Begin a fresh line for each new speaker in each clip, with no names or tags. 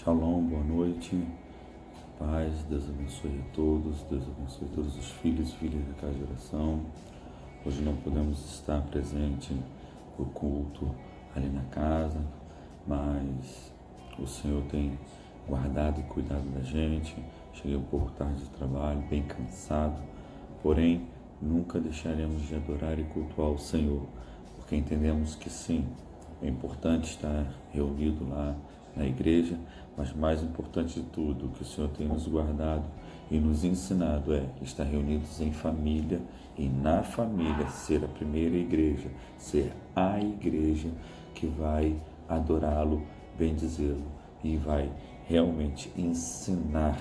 Shalom, boa noite, paz, Deus abençoe a todos, Deus abençoe todos os filhos e filhas da casa de oração. Hoje não podemos estar presente no culto ali na casa, mas o Senhor tem guardado e cuidado da gente. Cheguei um pouco tarde do trabalho, bem cansado, porém nunca deixaremos de adorar e cultuar o Senhor, porque entendemos que sim, é importante estar reunido lá na igreja, mas mais importante de tudo, o que o Senhor tem nos guardado e nos ensinado é estar reunidos em família e na família ser a primeira igreja, ser a igreja que vai adorá-lo, bendizê-lo e vai realmente ensinar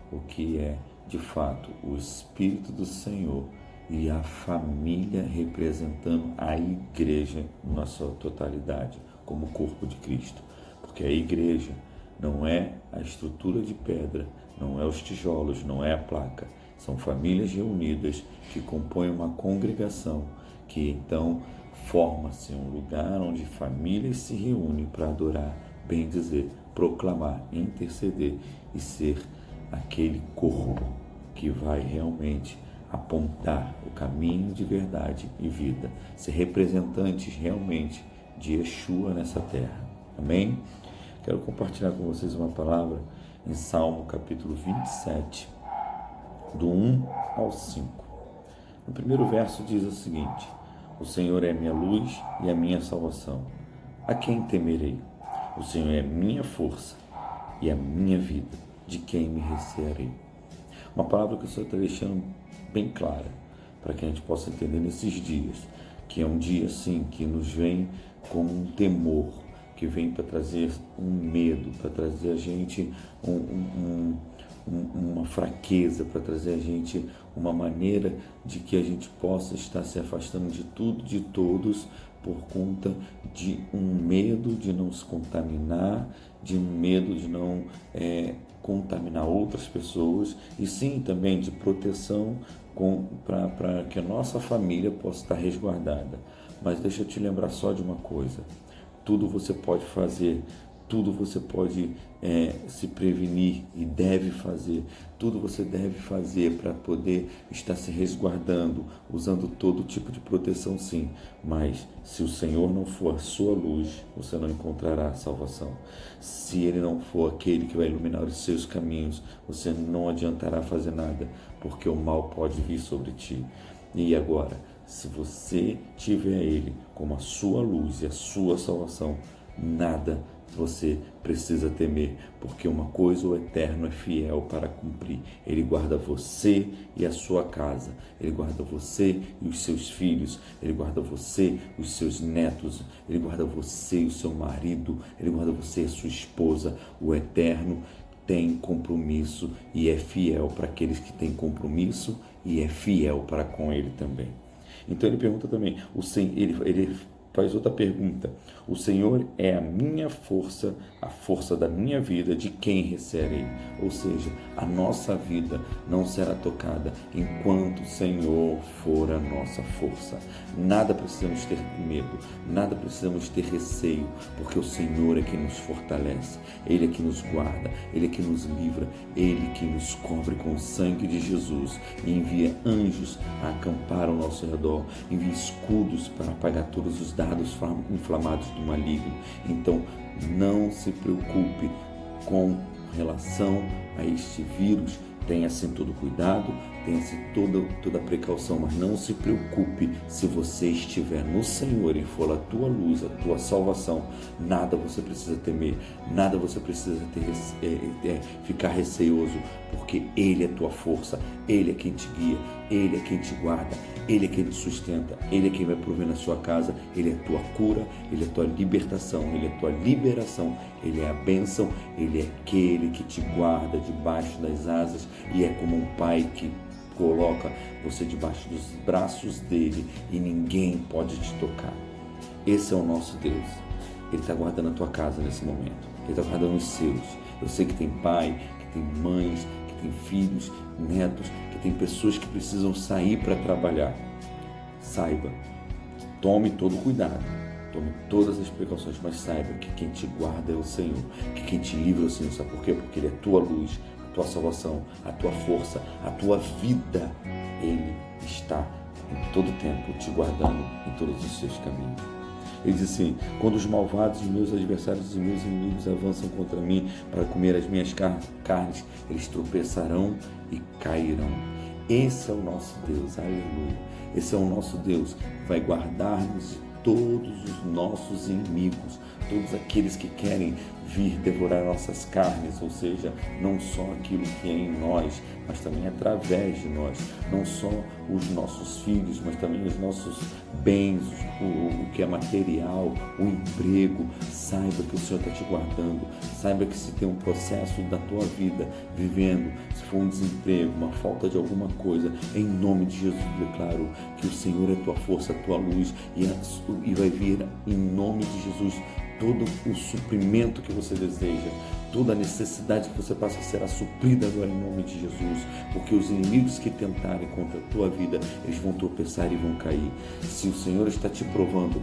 o que é de fato o Espírito do Senhor e a família representando a igreja na sua totalidade, como o corpo de Cristo. Porque a igreja não é a estrutura de pedra, não é os tijolos, não é a placa. São famílias reunidas que compõem uma congregação, que então forma-se um lugar onde famílias se reúnem para adorar, bendizer, proclamar, interceder e ser aquele corpo que vai realmente apontar o caminho de verdade e vida, ser representantes realmente de Yeshua nessa terra. Amém? Quero compartilhar com vocês uma palavra em Salmo capítulo 27, do 1 ao 5. No primeiro verso diz o seguinte: O Senhor é minha luz e a minha salvação. A quem temerei? O Senhor é minha força e a minha vida. De quem me recearei? Uma palavra que o Senhor está deixando bem clara, para que a gente possa entender nesses dias, que é um dia assim, que nos vem como um temor, que vem para trazer um medo, para trazer a gente uma fraqueza, para trazer a gente uma maneira de que a gente possa estar se afastando de tudo, de todos, por conta de um medo de não se contaminar, de um medo de não contaminar outras pessoas, e sim também de proteção para que a nossa família possa estar resguardada. Mas deixa eu te lembrar só de uma coisa: tudo você pode fazer, tudo você pode se prevenir e deve fazer, tudo você deve fazer para poder estar se resguardando, usando todo tipo de proteção, sim, mas se o Senhor não for a sua luz, você não encontrará salvação. Se Ele não for aquele que vai iluminar os seus caminhos, você não adiantará fazer nada, porque o mal pode vir sobre ti. E agora, se você tiver Ele como a sua luz e a sua salvação, nada você precisa temer, porque uma coisa o Eterno é fiel para cumprir. Ele guarda você e a sua casa, Ele guarda você e os seus filhos, Ele guarda você e os seus netos, Ele guarda você e o seu marido, Ele guarda você e a sua esposa. O Eterno tem compromisso e é fiel para aqueles que têm compromisso e é fiel para com Ele também. Então ele pergunta também, ele faz outra pergunta: o Senhor é a minha força, a força da minha vida, de quem recearei? Ou seja, a nossa vida não será tocada enquanto o Senhor for a nossa força. Nada precisamos ter medo, nada precisamos ter receio, porque o Senhor é quem nos fortalece, Ele é que nos guarda, Ele é que nos livra, Ele que nos cobre com o sangue de Jesus e envia anjos a acampar ao nosso redor, envia escudos para apagar todos os dardos inflamados do maligno. Então, não se preocupe com relação a este vírus. Tenha-se todo cuidado, tenha-se toda precaução, mas não se preocupe. Se você estiver no Senhor e for a tua luz, a tua salvação, nada você precisa temer, nada você precisa ficar receoso, porque Ele é tua força, Ele é quem te guia, Ele é quem te guarda, Ele é quem te sustenta, Ele é quem vai prover na sua casa, Ele é a tua cura, Ele é a tua libertação, Ele é a tua liberação, Ele é a bênção, Ele é aquele que te guarda debaixo das asas e é como um pai que coloca você debaixo dos braços dele e ninguém pode te tocar. Esse é o nosso Deus. Ele está guardando a tua casa nesse momento, Ele está guardando os seus. Eu sei que tem pai, que tem mães, que tem filhos, netos, que tem pessoas que precisam sair para trabalhar. Saiba, tome todo cuidado, Tome todas as precauções, mas saiba que quem te guarda é o Senhor, que quem te livra é o Senhor. Sabe por quê? Porque Ele é a tua luz, a tua salvação, a tua força, a tua vida. Ele está em todo tempo te guardando em todos os seus caminhos. Ele diz assim: quando os malvados, os meus adversários e meus inimigos avançam contra mim para comer as minhas carnes, eles tropeçarão e cairão. Esse é o nosso Deus, aleluia. Esse é o nosso Deus, vai guardar-nos de todos os nossos inimigos, todos aqueles que querem vir devorar nossas carnes, ou seja, não só aquilo que é em nós, mas também através de nós, não só os nossos filhos, mas também os nossos bens, o que é material, o emprego. Saiba que o Senhor está te guardando, saiba que se tem um processo da tua vida vivendo, se for um desemprego, uma falta de alguma coisa, em nome de Jesus declaro que o Senhor é tua força, a tua luz, e vai vir em nome de Jesus todo o suprimento que você deseja, toda a necessidade que você passa será suprida agora em nome de Jesus, porque os inimigos que tentarem contra a tua vida, eles vão tropeçar e vão cair. Se o Senhor está te provando,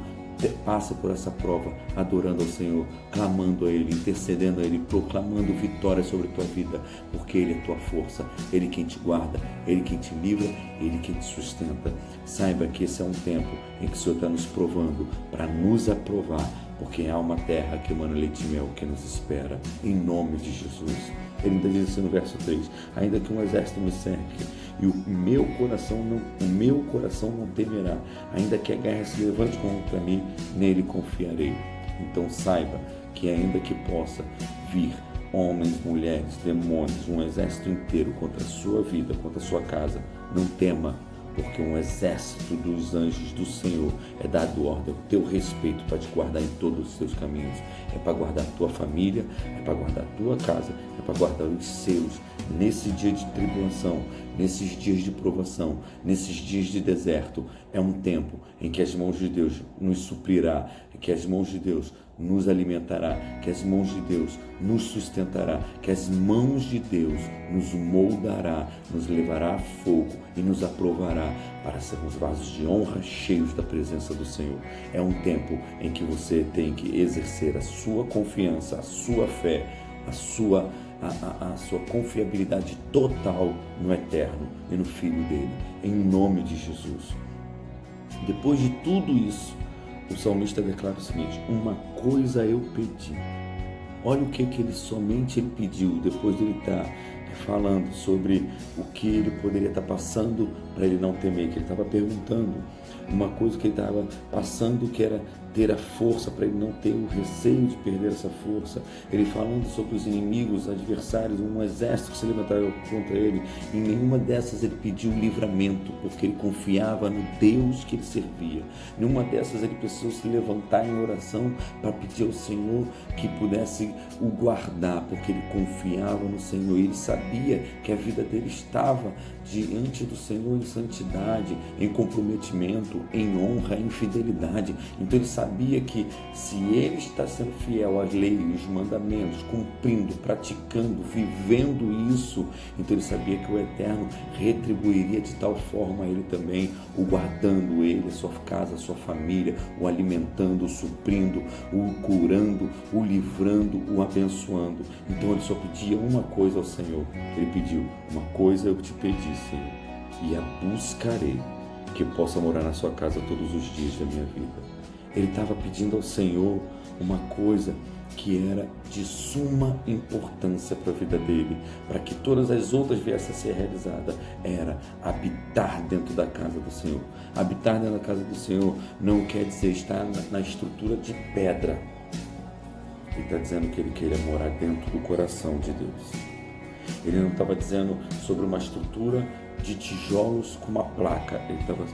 passa por essa prova adorando ao Senhor, clamando a Ele, intercedendo a Ele, proclamando vitória sobre a tua vida, porque Ele é tua força, Ele quem te guarda, Ele quem te livra, Ele quem te sustenta. Saiba que esse é um tempo em que o Senhor está nos provando para nos aprovar, porque há uma terra que emana leite e mel que nos espera, em nome de Jesus. Ele ainda diz assim no verso 3, ainda que um exército me cerque, e o meu coração não temerá, ainda que a guerra se levante contra mim, nele confiarei. Então saiba que ainda que possa vir homens, mulheres, demônios, um exército inteiro contra a sua vida, contra a sua casa, não tema, porque um exército dos anjos do Senhor é dado ordem ao teu respeito para te guardar em todos os teus caminhos. É para guardar a tua família, é para guardar a tua casa, é para guardar os seus nesse dia de tribulação, nesses dias de provação, nesses dias de deserto. É um tempo em que as mãos de Deus nos suprirá, que as mãos de Deus nos alimentará, que as mãos de Deus nos sustentará, que as mãos de Deus nos moldará, nos levará a fogo e nos aprovará para sermos vasos de honra cheios da presença do Senhor. É um tempo em que você tem que exercer a sua confiança, a sua fé, a sua confiabilidade total no Eterno e no Filho dele, em nome de Jesus. Depois de tudo isso, o salmista declara o seguinte: uma coisa eu pedi. Olha o que ele somente pediu, depois de ele estar falando sobre o que ele poderia estar passando para ele não temer, que ele estava perguntando uma coisa que ele estava passando, que era ter a força, para ele não ter o receio de perder essa força. Ele falando sobre os inimigos, adversários, um exército que se levantaria contra ele. Em nenhuma dessas ele pediu livramento, porque ele confiava no Deus que ele servia. Nenhuma dessas ele precisou se levantar em oração para pedir ao Senhor que pudesse o guardar, porque ele confiava no Senhor. Ele sabia que a vida dele estava diante do Senhor em santidade, em comprometimento, em honra, em fidelidade. Então ele sabia que se ele está sendo fiel às leis, os mandamentos, cumprindo, praticando, vivendo isso, então ele sabia que o Eterno retribuiria de tal forma a ele também, o guardando ele, a sua casa, a sua família, o alimentando, o suprindo, o curando, o livrando, o abençoando. Então ele só pedia uma coisa ao Senhor. Ele pediu: uma coisa eu te pedi, Senhor, e a buscarei, que possa morar na sua casa todos os dias da minha vida. Ele estava pedindo ao Senhor uma coisa que era de suma importância para a vida dele, para que todas as outras viessem a ser realizadas, era habitar dentro da casa do Senhor. Habitar dentro da casa do Senhor não quer dizer estar na estrutura de pedra. Ele está dizendo que ele queria morar dentro do coração de Deus. Ele não estava dizendo sobre uma estrutura de tijolos com uma placa. Ele estava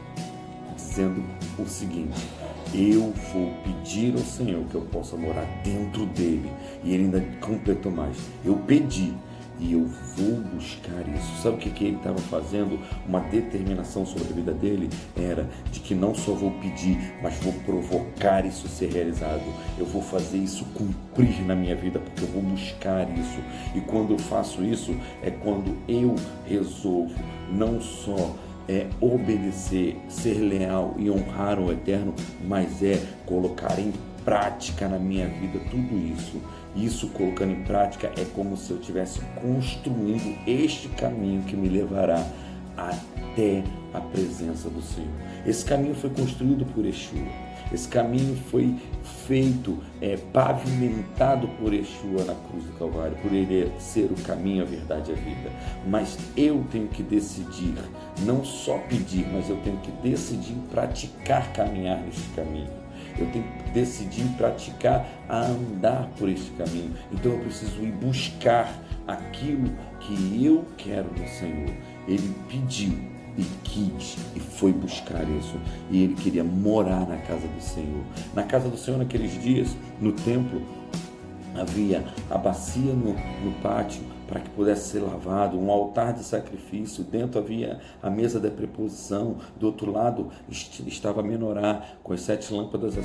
dizendo o seguinte: eu vou pedir ao Senhor que eu possa morar dentro dele. E ele ainda completou mais: eu pedi e eu vou buscar isso. Sabe o que ele estava fazendo? Uma determinação sobre a vida dele era de que não só vou pedir, mas vou provocar isso ser realizado. Eu vou fazer isso cumprir na minha vida, porque eu vou buscar isso. E quando eu faço isso, é quando eu resolvo não só obedecer, ser leal e honrar o Eterno, mas é colocar em prática na minha vida tudo isso. Isso colocando em prática é como se eu estivesse construindo este caminho que me levará até a presença do Senhor. Esse caminho foi construído por Yeshua. Esse caminho foi feito, pavimentado por Yeshua na cruz do Calvário, por Ele ser o caminho, a verdade e a vida. Mas eu tenho que decidir, não só pedir, mas eu tenho que decidir praticar, caminhar neste caminho. Eu tenho que decidir praticar a andar por este caminho. Então eu preciso ir buscar aquilo que eu quero no Senhor. Ele pediu e quis e foi buscar isso. E ele queria morar na casa do Senhor. Na casa do Senhor, naqueles dias, no templo, havia a bacia no pátio para que pudesse ser lavado, um altar de sacrifício, dentro havia a mesa da preposição, do outro lado estava a menorá com as 7 lâmpadas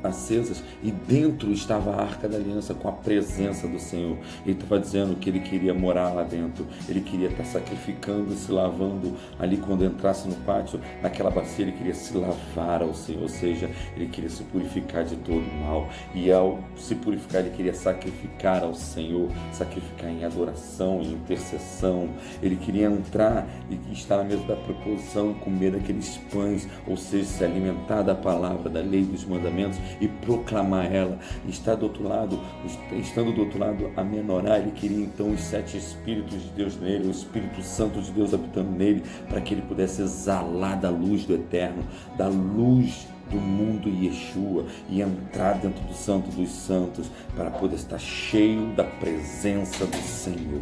acesas e dentro estava a arca da aliança com a presença do Senhor. Ele estava dizendo que ele queria morar lá dentro, ele queria estar sacrificando, se lavando ali quando entrasse no pátio, naquela bacia ele queria se lavar ao Senhor, ou seja, ele queria se purificar de todo o mal, e ao se purificar ele queria sacrificar ao Senhor, sacrificar em adoração, em intercessão. Ele queria entrar e estar na mesa da proposição, comer aqueles pães, ou seja, se alimentar da palavra, da lei, dos mandamentos e proclamar ela. Estando do outro lado a menorá, ele queria então os 7 Espíritos de Deus nele, o Espírito Santo de Deus habitando nele, para que ele pudesse exalar da luz do Eterno, da luz do mundo Yeshua, e entrar dentro do Santo dos Santos para poder estar cheio da presença do Senhor.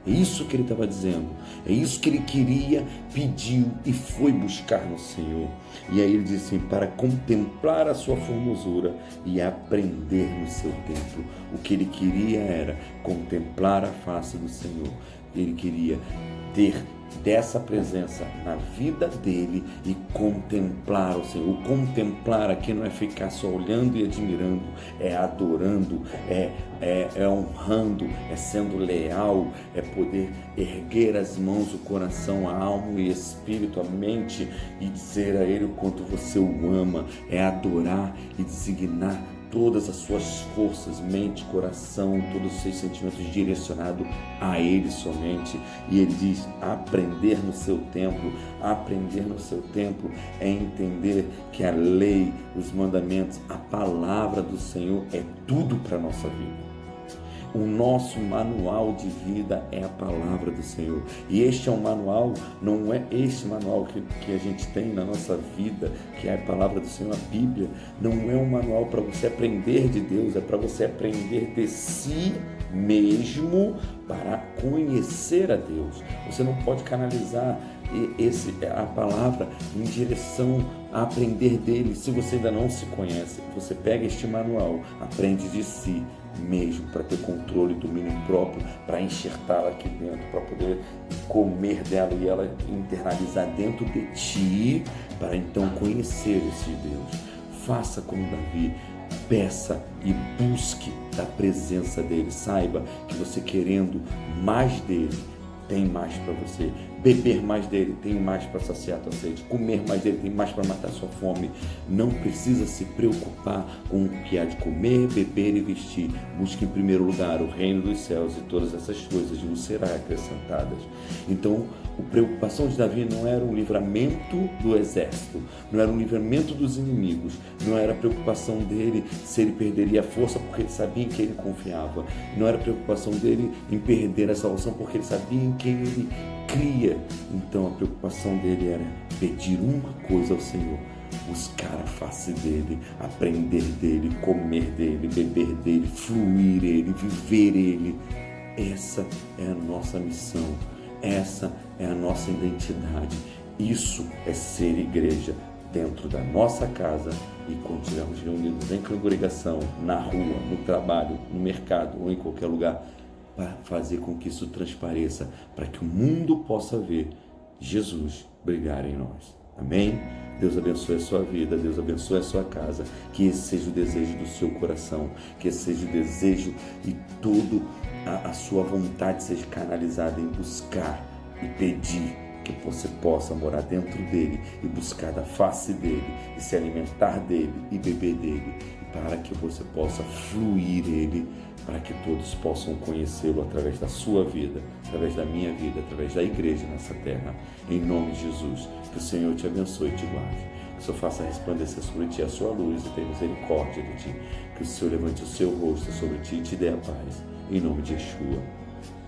É isso que ele estava dizendo, é isso que ele queria, pediu e foi buscar no Senhor. E aí ele disse assim, para contemplar a sua formosura e aprender no seu templo. O que ele queria era contemplar a face do Senhor. Ele queria ter dessa presença na vida dele e contemplar o Senhor. O contemplar aqui não é ficar só olhando e admirando, é adorando, é honrando, é sendo leal, é poder erguer as mãos, o coração, a alma e espírito, a mente e dizer a ele o quanto você o ama, é adorar e designar todas as suas forças, mente, coração, todos os seus sentimentos direcionados a Ele somente. E Ele diz, aprender no seu templo. Aprender no seu templo é entender que a lei, os mandamentos, a palavra do Senhor é tudo para a nossa vida. O nosso manual de vida é a palavra do Senhor. E este é um manual, não é este manual que a gente tem na nossa vida, que é a palavra do Senhor, a Bíblia. Não é um manual para você aprender de Deus, é para você aprender de si mesmo para conhecer a Deus. Você não pode canalizar a palavra em direção a aprender dele se você ainda não se conhece. Você pega este manual, aprende de si mesmo, para ter controle e domínio próprio, para enxertá-la aqui dentro, para poder comer dela e ela internalizar dentro de ti, para então conhecer esse Deus. Faça como Davi, peça e busque da presença dele. Saiba que você querendo mais dele, tem mais para você. Beber mais dele, tem mais para saciar a tua sede. Comer mais dele, tem mais para matar a sua fome. Não precisa se preocupar com o que há de comer, beber e vestir. Busque em primeiro lugar o reino dos céus e todas essas coisas vos serão acrescentadas. Então, a preocupação de Davi não era o livramento do exército, não era o livramento dos inimigos, não era a preocupação dele se ele perderia a força porque ele sabia em quem ele confiava, não era a preocupação dele em perder a salvação porque ele sabia em quem ele cria. Então a preocupação dele era pedir uma coisa ao Senhor: buscar a face dele, aprender dele, comer dele, beber dele, fluir ele, viver ele. Essa é a nossa missão, essa é a nossa identidade. Isso é ser igreja dentro da nossa casa e quando estivermos reunidos em congregação, na rua, no trabalho, no mercado ou em qualquer lugar, para fazer com que isso transpareça, para que o mundo possa ver Jesus brilhar em nós. Amém? Deus abençoe a sua vida, Deus abençoe a sua casa, que esse seja o desejo do seu coração, que esse seja o desejo e tudo a sua vontade seja canalizada em buscar e pedir que você possa morar dentro dele e buscar da face dele, e se alimentar dele e beber dele, e para que você possa fluir ele, para que todos possam conhecê-lo através da sua vida, através da minha vida, através da igreja nessa terra. Em nome de Jesus, que o Senhor te abençoe e te guarde. Que o Senhor faça resplandecer sobre ti a sua luz e tenha misericórdia de ti. Que o Senhor levante o seu rosto sobre ti e te dê a paz. Em nome de Yeshua.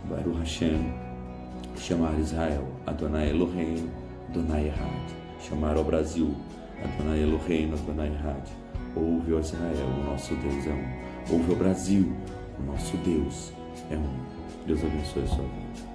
Baruch Hashem. Chamar Israel, Adonai Eloheinu, Adonai Echad. Chamar ao Brasil, Adonai Eloheinu, Adonai Echad. Ouve, ó Israel, o nosso Deus é um. Ouve, ó Brasil, o nosso Deus é um. Deus abençoe a sua vida.